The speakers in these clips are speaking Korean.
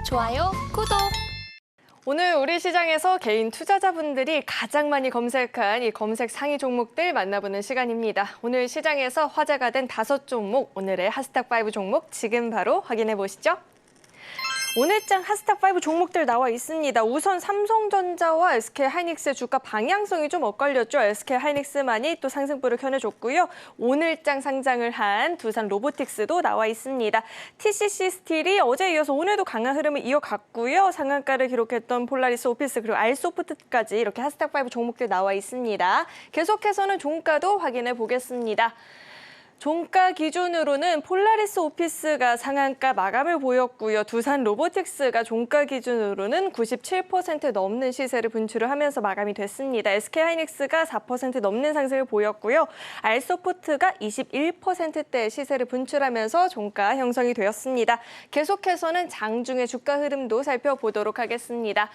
좋아요, 구독! 오늘 우리 시장에서 개인 투자자분들이 가장 많이 검색한 이 검색 상위 종목들 만나보는 시간입니다. 오늘 시장에서 화제가 된 5종목, 오늘의 핫스탁5 종목 지금 바로 확인해 보시죠. 오늘장 핫스탁5 종목들 나와 있습니다. 우선 삼성전자와 SK하이닉스의 주가 방향성이 좀 엇갈렸죠. SK하이닉스만이 또 상승불을 켜내줬고요. 오늘장 상장을 한 두산 로보틱스도 나와 있습니다. TCC 스틸이 어제에 이어서 오늘도 강한 흐름을 이어갔고요. 상한가를 기록했던 폴라리스 오피스 그리고 알소프트까지 이렇게 핫스탁5 종목들 나와 있습니다. 계속해서는 종가도 확인해 보겠습니다. 종가 기준으로는 폴라리스 오피스가 상한가 마감을 보였고요. 두산 로보틱스가 종가 기준으로는 97% 넘는 시세를 분출을 하면서 마감이 됐습니다. SK하이닉스가 4% 넘는 상승을 보였고요. 알소프트가 21%대의 시세를 분출하면서 종가 형성이 되었습니다. 계속해서는 장중의 주가 흐름도 살펴보도록 하겠습니다.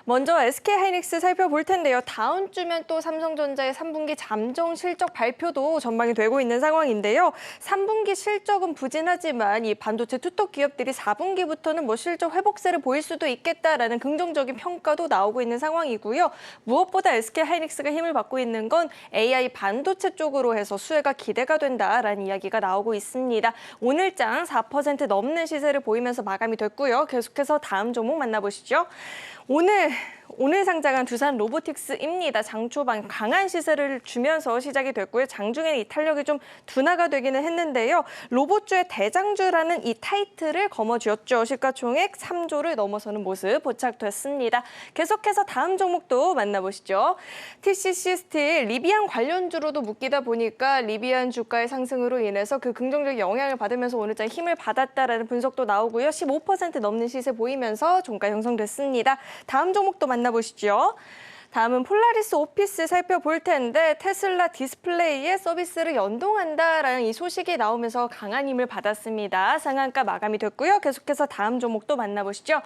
먼저 SK하이닉스 살펴볼 텐데요. 다음 주면 또 삼성전자의 3분기 잠정 실적 발표도 전망이 되고 있는 상황인데요. 3분기 실적은 부진하지만 이 반도체 투톱 기업들이 4분기부터는 실적 회복세를 보일 수도 있겠다라는 긍정적인 평가도 나오고 있는 상황이고요. 무엇보다 SK하이닉스가 힘을 받고 있는 건 AI 반도체 쪽으로 해서 수혜가 기대가 된다라는 이야기가 나오고 있습니다. 오늘장 4% 넘는 시세를 보이면서 마감이 됐고요. 계속해서 다음 종목 만나보시죠. 오늘 상장한 두산 로보틱스입니다. 장 초반 강한 시세를 주면서 시작이 됐고요. 장중에는 이 탄력이 좀 둔화가 되기는 했는데요. 로봇주의 대장주라는 이 타이틀을 거머쥐었죠. 시가총액 3조를 넘어서는 모습 포착됐습니다. 계속해서 다음 종목도 만나보시죠. TCC 스틸 리비안 관련주로도 묶이다 보니까 리비안 주가의 상승으로 인해서 그 긍정적 영향을 받으면서 오늘장 힘을 받았다라는 분석도 나오고요. 15% 넘는 시세 보이면서 종가 형성됐습니다. 다음 종목도 만나보시죠. 다음은 폴라리스 오피스 살펴볼 텐데 테슬라 디스플레이의 서비스를 연동한다라는 이 소식이 나오면서 강한 힘을 받았습니다. 상한가 마감이 됐고요. 계속해서 다음 종목도 만나보시죠.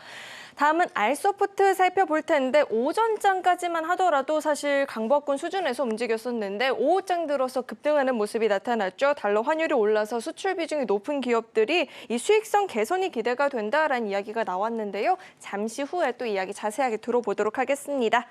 다음은 알소프트 살펴볼 텐데 오전장까지만 하더라도 사실 강보합권 수준에서 움직였었는데 오후장 들어서 급등하는 모습이 나타났죠. 달러 환율이 올라서 수출 비중이 높은 기업들이 이 수익성 개선이 기대가 된다라는 이야기가 나왔는데요. 잠시 후에 또 이야기 자세하게 들어보도록 하겠습니다.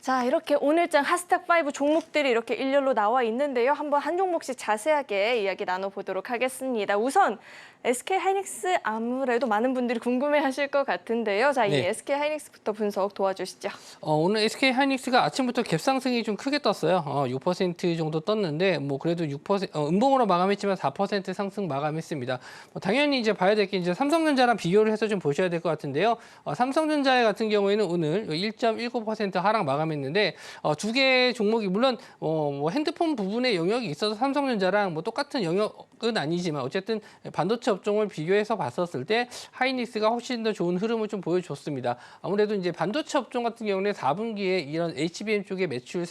자, 이렇게 오늘장 핫스탁5 종목들이 이렇게 일렬로 나와 있는데요. 한번 한 종목씩 자세하게 이야기 나눠보도록 하겠습니다. 우선 SK하이닉스 아무래도 많은 분들이 궁금해하실 것 같은데요. 자, 이 SK하이닉스부터 분석 도와주시죠. 오늘 SK하이닉스가 아침부터 갭상승이 좀 크게 떴어요. 6% 정도 떴는데 그래도 6% 음봉으로 마감했지만 4% 상승 마감했습니다. 당연히 이제 봐야 될 게 이제 삼성전자랑 비교를 해서 좀 보셔야 될 것 같은데요. 삼성전자 같은 경우에는 오늘 1.19% 하락 마감했는데 두 개의 종목이 물론 핸드폰 부분의 영역이 있어서 삼성전자랑 똑같은 영역은 아니지만 어쨌든 반도체 업종을 비교해서 봤었을 때 하이닉스가 훨씬 더 좋은 흐름을 좀 보여줬습니다. 아무래도 이제 반도체 업종 같은 경우는 4분기에 이런 HBM 쪽의 매출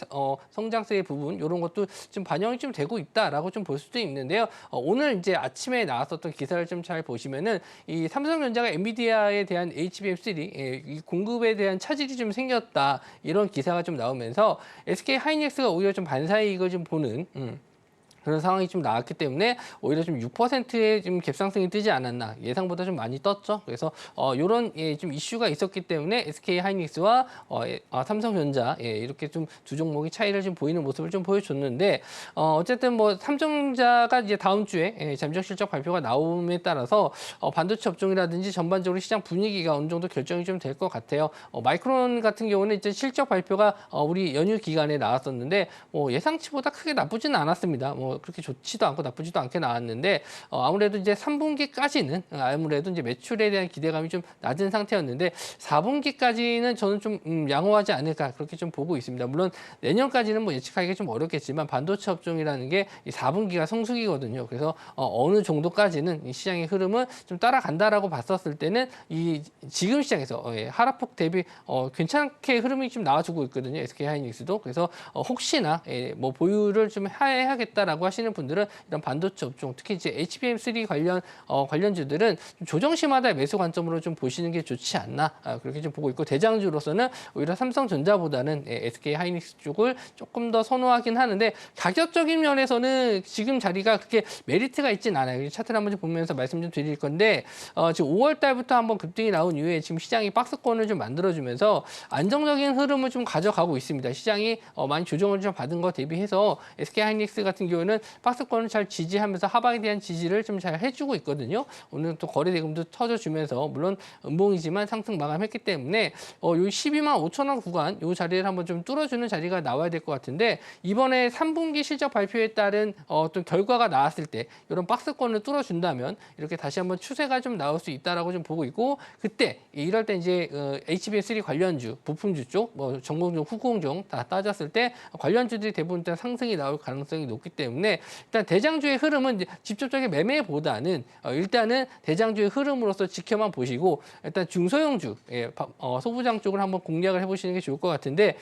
성장세의 부분 이런 것도 좀 반영이 좀 되고 있다라고 좀 볼 수도 있는데요. 오늘 이제 아침에 나왔었던 기사를 좀 잘 보시면은 이 삼성전자가 엔비디아에 대한 HBM3 이 공급에 대한 차질이 좀 생겼다 이런 기사가 좀 나오면서 SK하이닉스가 오히려 좀 반사이익을 좀 보는 그런 상황이 좀 나왔기 때문에 오히려 좀 6%의 좀 갭상승이 뜨지 않았나 예상보다 좀 많이 떴죠. 그래서 이런 좀 이슈가 있었기 때문에 SK하이닉스와 삼성전자 이렇게 좀 두 종목이 차이를 좀 보이는 모습을 좀 보여줬는데 어쨌든 삼성전자가 이제 다음 주에 잠정 실적 발표가 나옴에 따라서 반도체 업종이라든지 전반적으로 시장 분위기가 어느 정도 결정이 좀 될 것 같아요. 마이크론 같은 경우는 이제 실적 발표가 우리 연휴 기간에 나왔었는데 예상치보다 크게 나쁘지는 않았습니다. 그렇게 좋지도 않고 나쁘지도 않게 나왔는데 아무래도 이제 3분기까지는 아무래도 이제 매출에 대한 기대감이 좀 낮은 상태였는데 4분기까지는 저는 좀 양호하지 않을까 그렇게 좀 보고 있습니다. 물론 내년까지는 예측하기가 좀 어렵겠지만 반도체 업종이라는 게 이 4분기가 성수기거든요. 그래서 어느 정도까지는 이 시장의 흐름은 좀 따라간다라고 봤었을 때는 이 지금 시장에서 하락폭 대비 괜찮게 흐름이 좀 나와주고 있거든요. SK하이닉스도 그래서 혹시나 보유를 좀 해야겠다라고 있다라고 하시는 분들은 이런 반도체 업종, 특히 이제 HBM3 관련주들은 좀 조정시마다 매수 관점으로 좀 보시는 게 좋지 않나 그렇게 좀 보고 있고, 대장주로서는 오히려 삼성전자보다는 SK 하이닉스 쪽을 조금 더 선호하긴 하는데, 가격적인 면에서는 지금 자리가 그렇게 메리트가 있진 않아요. 차트를 한번 좀 보면서 말씀 좀 드릴 건데, 지금 5월 달부터 한번 급등이 나온 이후에 지금 시장이 박스권을 좀 만들어주면서 안정적인 흐름을 좀 가져가고 있습니다. 시장이 많이 조정을 좀 받은 거 대비해서 SK 하이닉스 같은 경우는 박스권을 잘 지지하면서 하방에 대한 지지를 좀 잘 해주고 있거든요. 오늘 또 거래 대금도 터져주면서, 물론 음봉이지만 상승 마감했기 때문에 요 12만 5천 원 구간 요 자리를 한번 좀 뚫어주는 자리가 나와야 될 것 같은데, 이번에 3분기 실적 발표에 따른 어떤 결과가 나왔을 때 이런 박스권을 뚫어준다면 이렇게 다시 한번 추세가 좀 나올 수 있다라고 좀 보고 있고, 그때 이럴 때 이제 HBM3 관련주, 부품주 쪽, 뭐 전공종, 후공종 다 따졌을 때 관련주들이 대부분 일단 상승이 나올 가능성이 높기 때문에, 일단 대장주의 흐름은 이제 직접적인 매매보다는 일단은 대장주의 흐름으로서 지켜만 보시고, 일단 중소형주, 소부장 쪽을 한번 공략을 해보시는 게 좋을 것 같은데,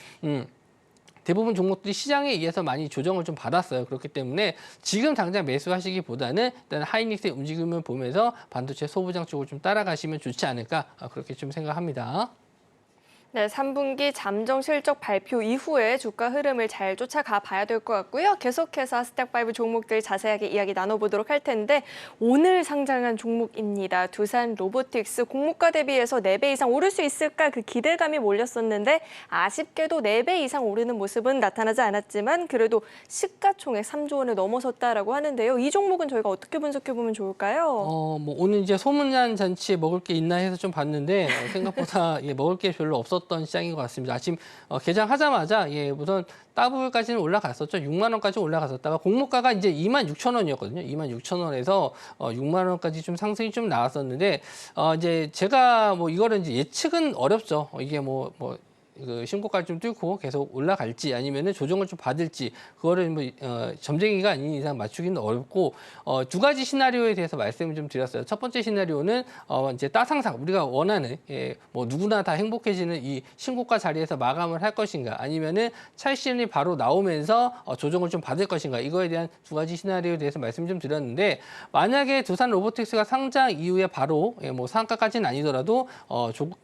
대부분 종목들이 시장에 의해서 많이 조정을 좀 받았어요. 그렇기 때문에 지금 당장 매수하시기보다는 일단 하이닉스의 움직임을 보면서 반도체 소부장 쪽을 좀 따라가시면 좋지 않을까, 그렇게 좀 생각합니다. 네, 3분기 잠정 실적 발표 이후에 주가 흐름을 잘 쫓아가 봐야 될 것 같고요. 계속해서 스택5 종목들 자세하게 이야기 나눠보도록 할 텐데, 오늘 상장한 종목입니다. 두산 로보틱스, 공모가 대비해서 4배 이상 오를 수 있을까 그 기대감이 몰렸었는데, 아쉽게도 4배 이상 오르는 모습은 나타나지 않았지만 그래도 시가총액 3조 원을 넘어섰다라고 하는데요. 이 종목은 저희가 어떻게 분석해보면 좋을까요? 뭐 오늘 이제 소문난 잔치에 먹을 게 있나 해서 좀 봤는데, 생각보다 먹을 게 별로 없었던 시장인 것 같습니다. 아침 개장하자마자 우선 따블까지는 올라갔었죠. 6만 원까지 올라갔었다가 공모가가 이제 2만 6천 원이었거든요. 2만 6천 원에서 6만 원까지 좀 상승이 좀 나왔었는데, 이제 제가 뭐 이거를 이제 예측은 어렵죠. 이게 그 신고가를 좀 뚫고 계속 올라갈지 아니면은 조정을 좀 받을지, 그거를 점쟁이가 아닌 이상 맞추기는 어렵고, 두 가지 시나리오에 대해서 말씀을 좀 드렸어요. 첫 번째 시나리오는 이제 따상상 우리가 원하는 누구나 다 행복해지는 이 신고가 자리에서 마감을 할 것인가, 아니면은 차익 실현이 바로 나오면서 조정을 좀 받을 것인가, 이거에 대한 두 가지 시나리오에 대해서 말씀 좀 드렸는데, 만약에 두산 로보틱스가 상장 이후에 바로 상한가까지는 아니더라도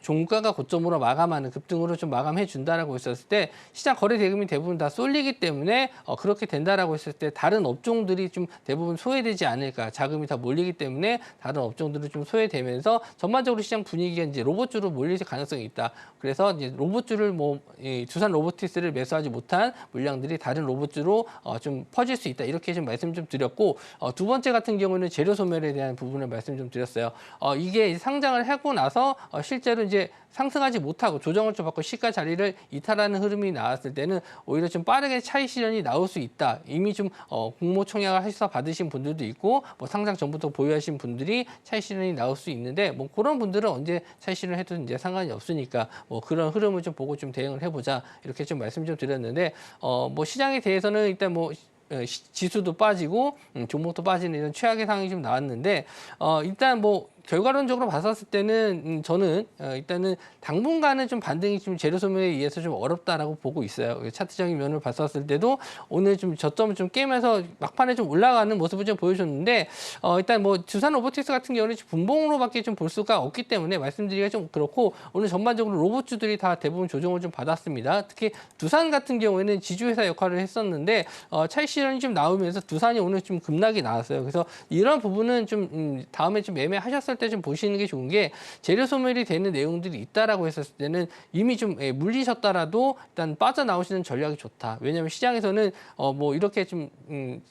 종가가 고점으로 마감하는, 급등으로 좀 마감해 준다라고 했었을 때, 시장 거래 대금이 대부분 다 쏠리기 때문에 그렇게 된다라고 했을 때 다른 업종들이 좀 대부분 소외되지 않을까, 자금이 다 몰리기 때문에 다른 업종들이 좀 소외되면서 전반적으로 시장 분위기가 이제 로봇주로 몰릴 가능성이 있다. 그래서 이제 로봇주를 두산 로보틱스를 매수하지 못한 물량들이 다른 로봇주로 좀 퍼질 수 있다. 이렇게 좀 말씀 좀 드렸고, 두 번째 같은 경우는 재료 소멸에 대한 부분을 말씀 좀 드렸어요. 이게 상장을 하고 나서 실제로 이제 상승하지 못하고 조정을 좀 받고 시가 자리를 이탈하는 흐름이 나왔을 때는 오히려 좀 빠르게 차익 실현이 나올 수 있다. 이미 좀 공모 청약을 해서 받으신 분들도 있고, 상장 전부터 보유하신 분들이 차익 실현이 나올 수 있는데, 그런 분들은 언제 차익 실현을 해도 이제 상관이 없으니까 그런 흐름을 좀 보고 좀 대응을 해보자, 이렇게 좀 말씀 좀 드렸는데, 시장에 대해서는 일단 지수도 빠지고 종목도 빠지는 이런 최악의 상황이 좀 나왔는데, 일단 결과론적으로 봤었을 때는 저는 일단은 당분간은 좀 반등이 좀 재료 소멸에 의해서 좀 어렵다라고 보고 있어요. 차트적인 면을 봤었을 때도 오늘 좀 저점을 좀 깨면서 막판에 좀 올라가는 모습을 좀 보여줬는데, 일단 두산 로보틱스 같은 경우는 분봉으로밖에 좀 볼 수가 없기 때문에 말씀드리기가 좀 그렇고, 오늘 전반적으로 로봇주들이 다 대부분 조정을 좀 받았습니다. 특히 두산 같은 경우에는 지주회사 역할을 했었는데 차익 실현이 좀 나오면서 두산이 오늘 좀 급락이 나왔어요. 그래서 이런 부분은 좀 다음에 좀 매매하셨을 때 좀 보시는 게 좋은 게, 재료 소멸이 되는 내용들이 있다라고 했었을 때는 이미 좀 물리셨더라도 일단 빠져나오시는 전략이 좋다. 왜냐하면 시장에서는 이렇게 좀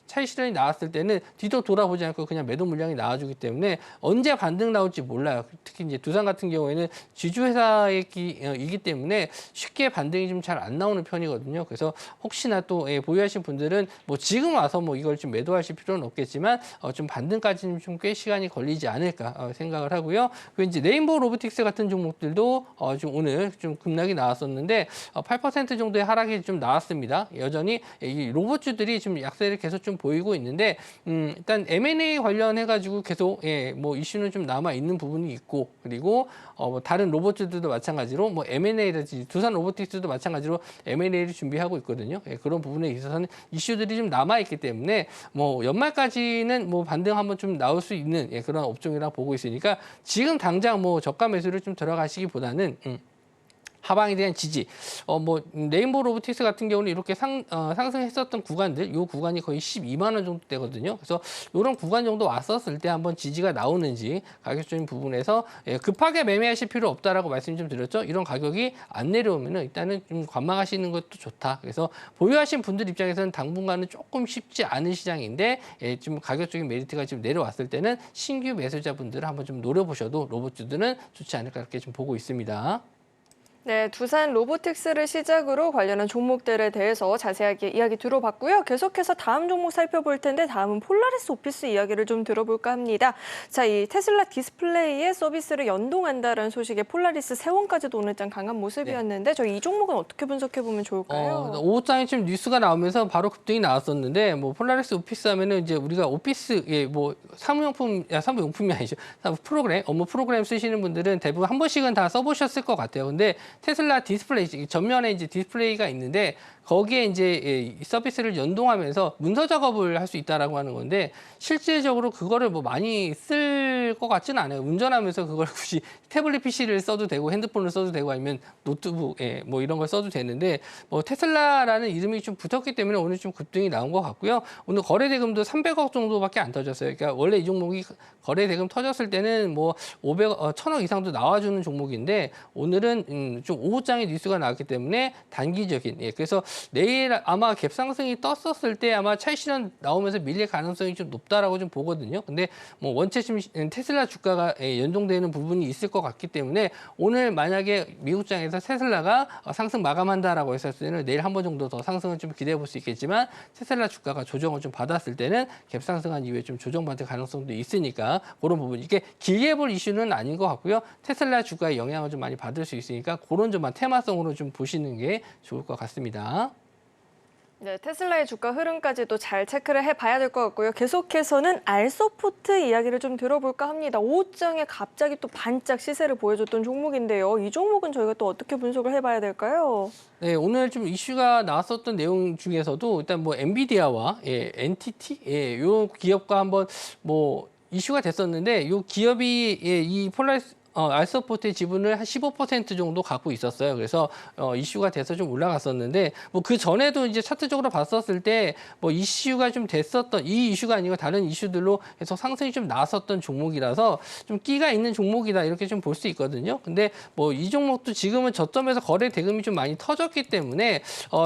차익 실현이 나왔을 때는 뒤도 돌아보지 않고 그냥 매도 물량이 나와주기 때문에 언제 반등 나올지 몰라요. 특히 이제 두산 같은 경우에는 지주회사이기 때문에 쉽게 반등이 좀 잘 안 나오는 편이거든요. 그래서 혹시나 또 보유하신 분들은 지금 와서 이걸 좀 매도하실 필요는 없겠지만 좀 반등까지는 좀 꽤 시간이 걸리지 않을까 생각을 하고요. 그리고 이제 레인보우 로보틱스 같은 종목들도 좀 오늘 좀 급락이 나왔었는데 8% 정도의 하락이 좀 나왔습니다. 여전히 이 로봇주들이 좀 약세를 계속 좀 보이고 있는데 일단 M&A 관련해가지고 계속 뭐 이슈는 좀 남아 있는 부분이 있고 그리고 뭐 다른 로봇주들도 마찬가지로 뭐 M&A라든지 두산 로보틱스도 마찬가지로 M&A를 준비하고 있거든요. 그런 부분에 있어서는 이슈들이 좀 남아 있기 때문에 뭐 연말까지는 뭐 반등 한번 좀 나올 수 있는 그런 업종이라 보고 있으니까 지금 당장 뭐 저가 매수를 좀 들어가시기보다는 하방에 대한 지지, 뭐 레인보우 로보틱스 같은 경우는 이렇게 상승했었던 구간들, 요 구간이 거의 12만 원 정도 되거든요. 그래서 이런 구간 정도 왔었을 때 한번 지지가 나오는지 가격적인 부분에서 급하게 매매하실 필요 없다라고 말씀 좀 드렸죠. 이런 가격이 안 내려오면은 일단은 좀 관망하시는 것도 좋다. 그래서 보유하신 분들 입장에서는 당분간은 조금 쉽지 않은 시장인데 좀 가격적인 메리트가 지금 내려왔을 때는 신규 매수자분들을 한번 좀 노려보셔도 로봇주들은 좋지 않을까 이렇게 좀 보고 있습니다. 네, 두산 로보틱스를 시작으로 관련한 종목들에 대해서 자세하게 이야기 들어봤고요. 계속해서 다음 종목 살펴볼 텐데 다음은 폴라리스 오피스 이야기를 좀 들어볼까 합니다. 자, 이 테슬라 디스플레이의 서비스를 연동한다라는 소식에 폴라리스 세원까지도 오늘 장 강한 모습이었는데 저희 이 종목은 어떻게 분석해 보면 좋을까요? 오후장에 지금 뉴스가 나오면서 바로 급등이 나왔었는데 뭐 폴라리스 오피스 하면은 이제 우리가 오피스 뭐 사무용품이 아니죠. 프로그램 업무 프로그램 쓰시는 분들은 대부분 한 번씩은 다 써보셨을 것 같아요. 근데 테슬라 디스플레이 전면에 이제 디스플레이가 있는데 거기에 이제 서비스를 연동하면서 문서 작업을 할 수 있다라고 하는 건데 실질적으로 그거를 뭐 많이 쓸 것 같지는 않아요. 운전하면서 그걸 굳이 태블릿 PC를 써도 되고 핸드폰을 써도 되고 아니면 노트북 뭐 이런 걸 써도 되는데 뭐 테슬라라는 이름이 좀 붙었기 때문에 오늘 좀 급등이 나온 것 같고요. 오늘 거래 대금도 300억 정도밖에 안 터졌어요. 그러니까 원래 이 종목이 거래 대금 터졌을 때는 뭐 1000억 이상도 나와주는 종목인데 오늘은 좀 오후장에 뉴스가 나왔기 때문에 단기적인 그래서 내일 아마 갭상승이 떴었을 때 아마 차익 실현 나오면서 밀릴 가능성이 좀 높다라고 좀 보거든요. 근데 뭐 원체 지금 테슬라 주가가 연동되는 부분이 있을 것 같기 때문에 오늘 만약에 미국장에서 테슬라가 상승 마감한다라고 했을 때는 내일 한 번 정도 더 상승을 좀 기대해 볼 수 있겠지만 테슬라 주가가 조정을 좀 받았을 때는 갭상승한 이후에 좀 조정받을 가능성도 있으니까 그런 부분 이게 길게 볼 이슈는 아닌 것 같고요. 테슬라 주가에 영향을 좀 많이 받을 수 있으니까 그런 점만 테마성으로 좀 보시는 게 좋을 것 같습니다. 네, 테슬라의 주가 흐름까지도 잘 체크를 해봐야 될 것 같고요. 계속해서는 알소프트 이야기를 좀 들어볼까 합니다. 오후장에 갑자기 또 반짝 시세를 보여줬던 종목인데요. 이 종목은 저희가 또 어떻게 분석을 해봐야 될까요? 네, 오늘 좀 이슈가 나왔었던 내용 중에서도 일단 뭐 엔비디아와 NTT 요 기업과 한번 뭐 이슈가 됐었는데 요 기업이 이 폴라리스 알서포트의 지분을 한 15% 정도 갖고 있었어요. 그래서 이슈가 돼서 좀 올라갔었는데 뭐 그 전에도 이제 차트적으로 봤었을 때 뭐 이슈가 좀 됐었던 이 이슈가 아니고 다른 이슈들로 계속 상승이 좀 나왔었던 종목이라서 좀 끼가 있는 종목이다 이렇게 좀 볼 수 있거든요. 근데 뭐 이 종목도 지금은 저점에서 거래 대금이 좀 많이 터졌기 때문에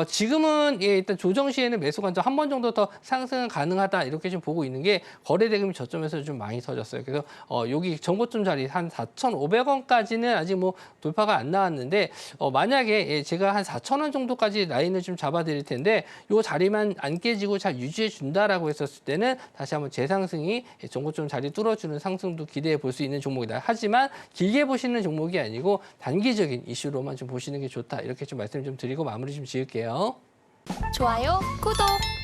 지금은 일단 조정 시에는 매수 관점 한 번 정도 더 상승은 가능하다 이렇게 좀 보고 있는 게 거래 대금이 저점에서 좀 많이 터졌어요. 그래서 여기 정고점 자리 한 4,500원까지는 아직 뭐 돌파가 안 나왔는데 만약에 제가 한 4,000원 정도까지 라인을 좀 잡아드릴 텐데 요 자리만 안 깨지고 잘 유지해 준다라고 했었을 때는 다시 한번 재상승이 정고점 자리 뚫어주는 상승도 기대해 볼 수 있는 종목이다. 하지만 길게 보시는 종목이 아니고 단기적인 이슈로만 좀 보시는 게 좋다. 이렇게 좀 말씀 좀 드리고 마무리 좀 지을게요. 좋아요, 구독!